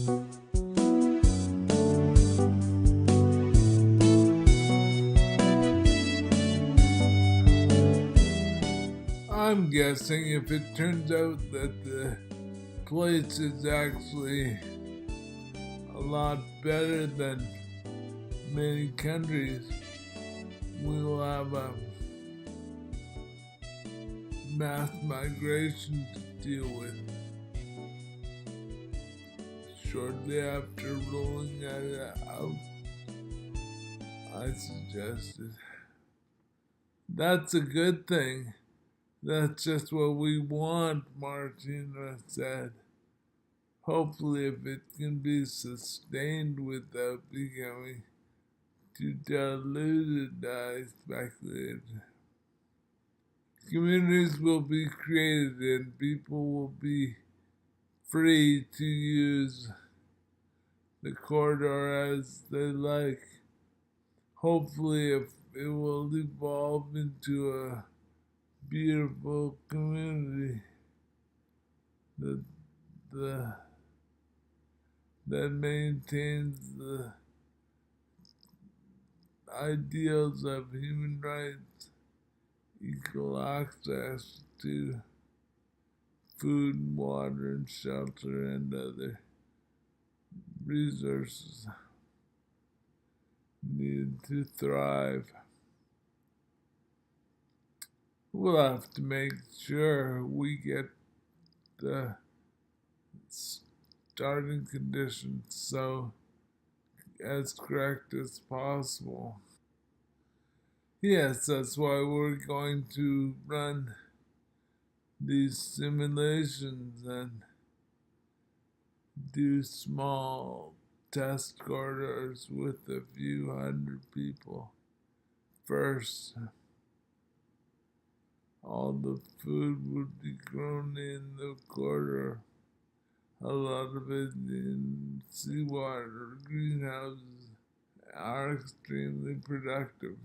I'm guessing if it turns out that the place is actually a lot better than many countries, we will have a mass migration to deal with. Shortly after rolling that out, I suggested that's a good thing. That's just what we want, Martina said. Hopefully, if it can be sustained without becoming too diluted, I speculated. Communities will be created and people will be free to use the corridor as they like. Hopefully, if it will evolve into a beautiful community that the that maintains the ideals of human rights, equal access to food, water, and shelter, and other resources needed to thrive. We'll have to make sure we get the starting conditions so as correct as possible. Yes, that's why we're going to run these simulations and do small test corridors with a few hundred people first. All the food would be grown in the corridor, a lot of it in seawater. Greenhouses are extremely productive.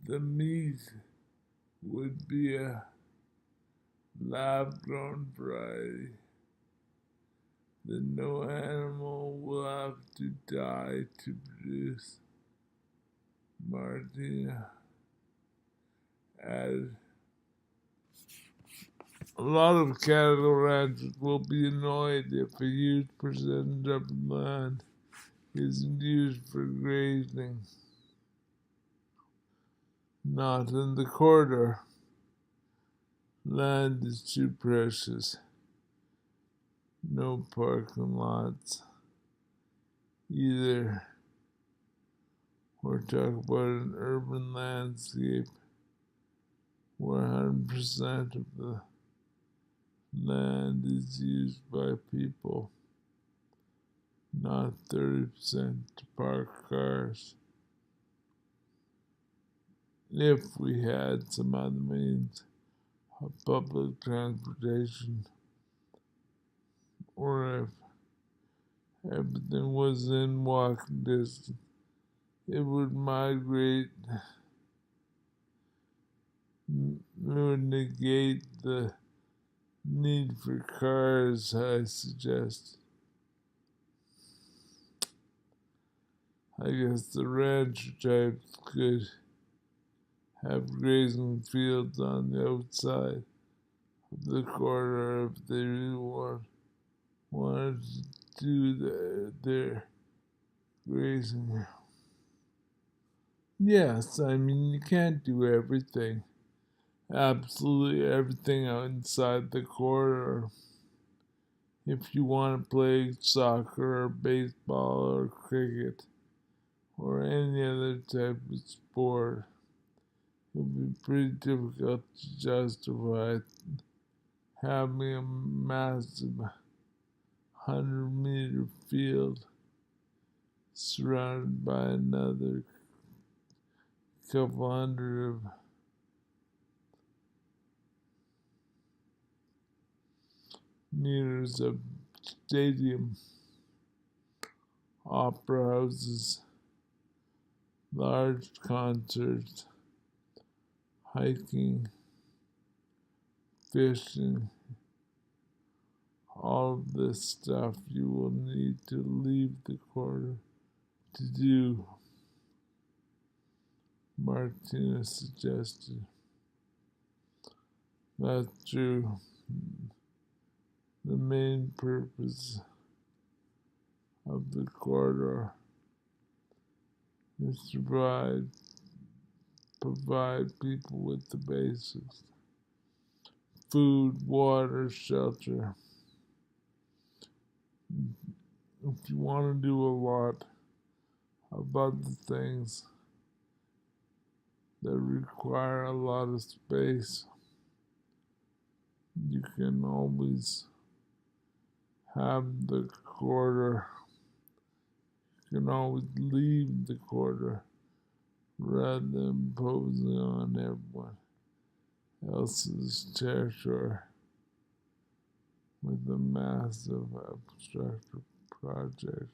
The meat would be a lab grown variety that no animal will have to die to produce. Martina added. A lot of cattle ranchers will be annoyed if a huge percentage of the land isn't used for grazing. Not in the corridor. Land is too precious. No parking lots. Either we're talking about an urban landscape where 100% of the land is used by people, not 30% to park cars. If we had some other means of public transportation, or if everything was in walking distance, it would migrate, it would negate the need for cars, I suggest. I guess the rancher types could have grazing fields on the outside of the corridor if they really wanted to do their grazing. Yes, I mean, you can't do everything, absolutely everything outside the corridor. If you want to play soccer or baseball or cricket or any other type of sport, it would be pretty difficult to justify having a massive 100-meter field surrounded by another couple hundred of meters of stadium, opera houses, large concerts, hiking, fishing, all of this stuff you will need to leave the corridor to do, Martinez suggested. That's true. The main purpose of the corridor is to provide people with the basics: food, water, shelter. If you want to do a lot about the things that require a lot of space, you can always have the corridor. You can always leave the corridor rather than imposing on everyone else's territory with a massive infrastructure project.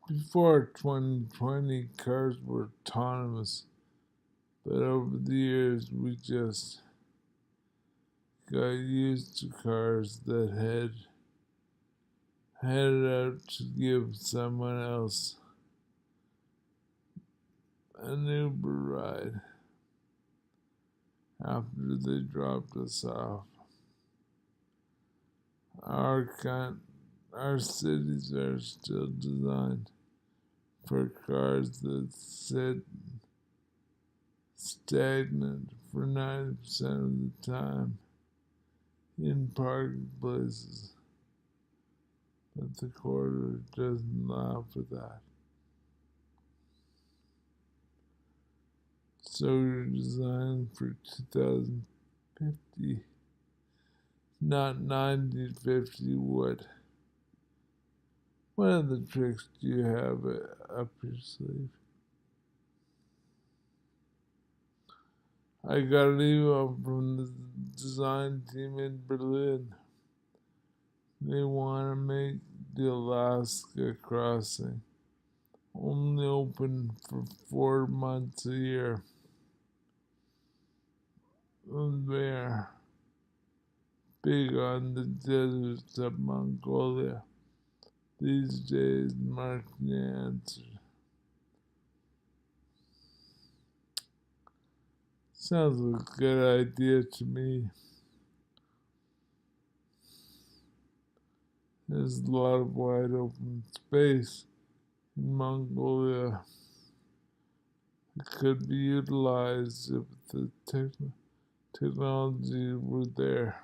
Before 2020, cars were autonomous, but over the years we just got used to cars that headed out to give someone else an Uber ride after they dropped us off. Our cities are still designed for cars that sit stagnant for 90% of the time in parking places, but the corridor doesn't allow for that. So we're designed for 2050, not 1950. What other tricks do you have up your sleeve? I got an email from the design team in Berlin. They want to make the Alaska crossing only open for 4 months a year. And they're big on the deserts of Mongolia these days, Martin answered. Sounds like a good idea to me. There's a lot of wide open space in Mongolia. It could be utilized if the technology were there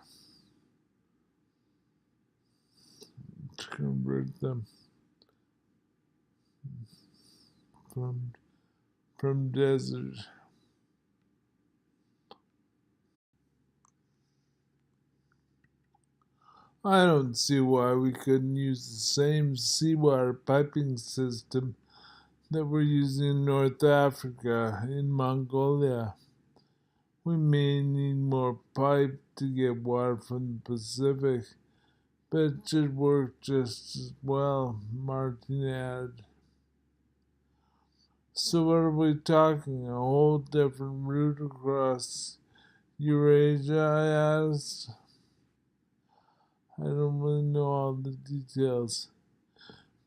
to convert them from desert. I don't see why we couldn't use the same seawater piping system that we're using in North Africa, in Mongolia. We may need more pipe to get water from the Pacific, but it should work just as well, Martin added. So what are we talking? A whole different route across Eurasia, I asked. I don't really know all the details,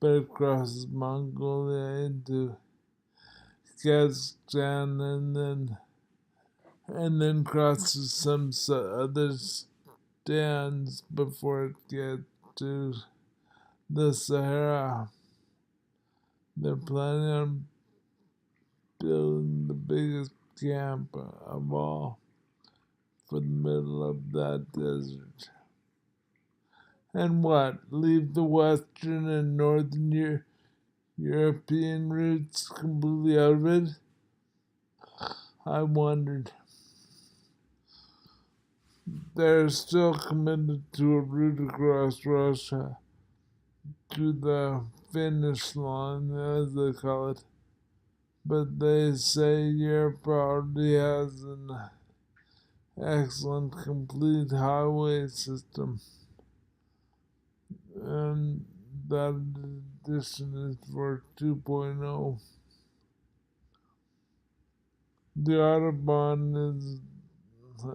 but it crosses Mongolia into Kazakhstan and then crosses some other stands before it gets to the Sahara. They're planning on building the biggest camp of all for the middle of that desert. And what? Leave the Western and Northern European routes completely out of it? I wondered. They're still committed to a route across Russia to the finish line, as they call it. But they say Europe already has an excellent complete highway system, and that addition is for 2.0. The Autobahn is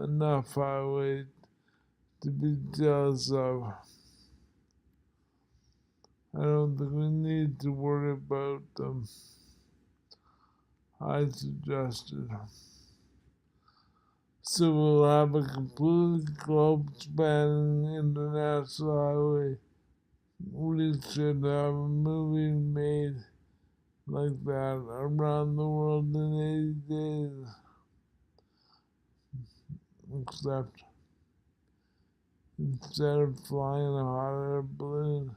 enough highway to be jealous of. I don't think we need to worry about them. I suggested. So we'll have a completely globe-spanning international highway. We should have a movie made like that around the world in 80 days. Except instead of flying a hot air balloon,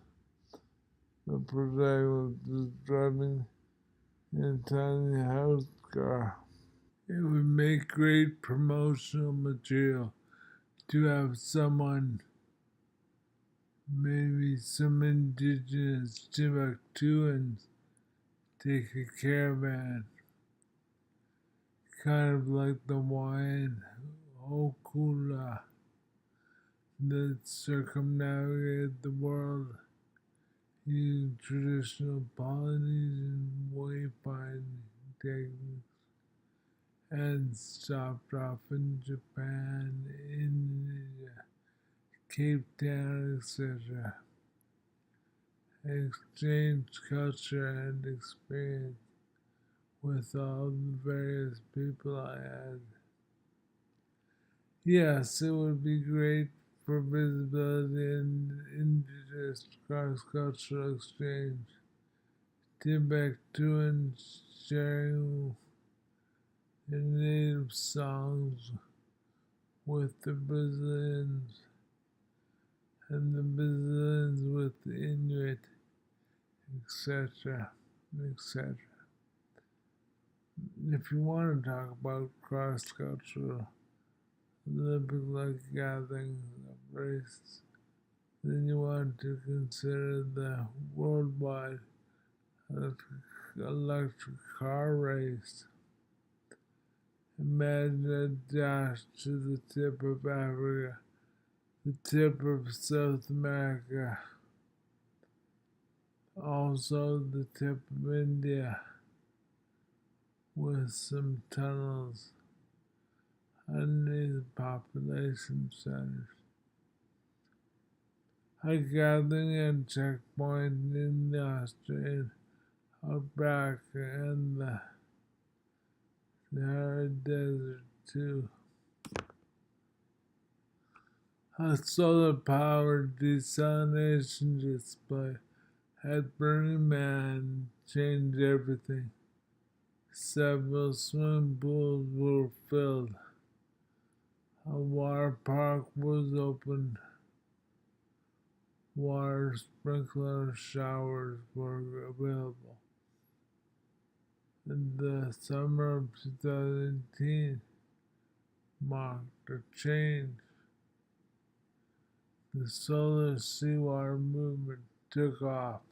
the protagonist is driving in a tiny house car. It would make great promotional material to have someone, maybe some indigenous Timbuktuans, take a caravan, kind of like the Hawaiian Hokula that circumnavigated the world using traditional Polynesian wayfinding techniques and stopped off in Japan, Indonesia, Cape Town, etc. Exchanged culture and experience with all the various people I had. Yes, it would be great for visibility and indigenous cross-cultural exchange. Timbuktuans sharing their native songs with the Brazilians and the Brazilians with the Inuit, etc., etc. If you want to talk about cross-cultural Olympic-like gatherings of races, then you want to consider the worldwide electric car race. Imagine a dash to the tip of Africa, the tip of South America, also the tip of India, with some tunnels underneath population centers. A gathering and checkpoint in the Australian outback and the Sahara Desert too. A solar-powered desalination display at Burning Man changed everything. Several swimming pools were filled. A water park was opened. Water sprinkler showers were available. And the summer of 2018 marked a change. The solar seawater movement took off.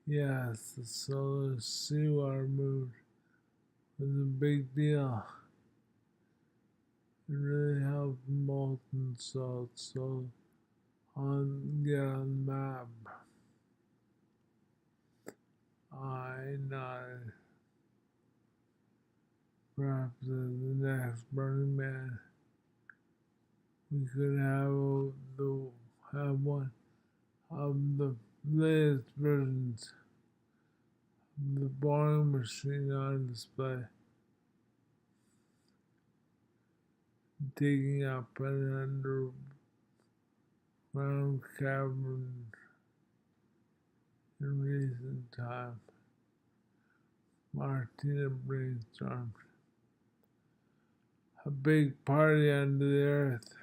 Yes, the solar seawater movement was a big deal. It really helped molten salt so get on the map. I nodded. Perhaps as the next Burning Man, we could have one of the latest versions of the boring machine on display, digging up an underground cavern in recent time. Martina brainstormed. A big party under the earth.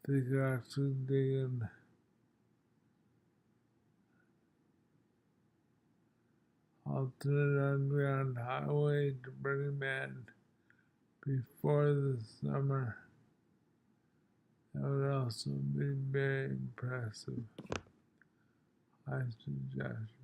They could actually dig an alternate underground highway to Burning Man before the summer. That would also be very impressive, I suggest.